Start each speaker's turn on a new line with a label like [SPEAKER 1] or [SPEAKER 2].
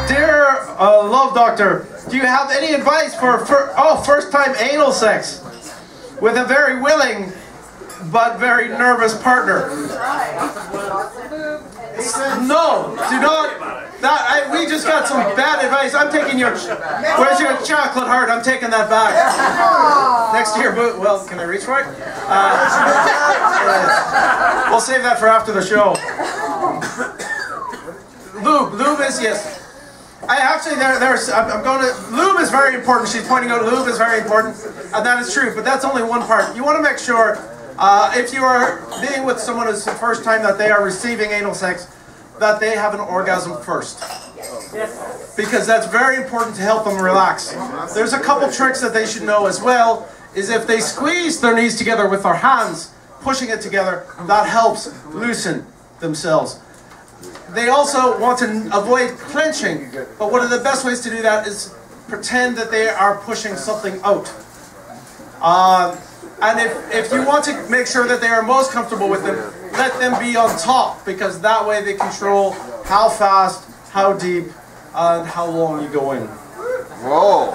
[SPEAKER 1] Dear Love Doctor, do you have any advice for first-time anal sex with a very willing but very nervous partner? No, do not. We just got some bad advice. I'm taking your. Where's your chocolate heart? I'm taking that back. Next to your boot. Well, can I reach for it? We'll save that for after the show. Lube is, yes. I'm going to, lube is very important. She's pointing out lube is very important, and that is true, but that's only one part. You want to make sure, if you are being with someone who's the first time that they are receiving anal sex, that they have an orgasm first. Because that's very important to help them relax. There's a couple tricks that they should know as well, is if they squeeze their knees together with their hands, pushing it together, that helps loosen themselves. They also want to avoid clenching, but one of the best ways to do that is pretend that they are pushing something out. And if you want to make sure that they are most comfortable with them, let them be on top, because that way they control how fast, how deep, and how long you go in.
[SPEAKER 2] Whoa!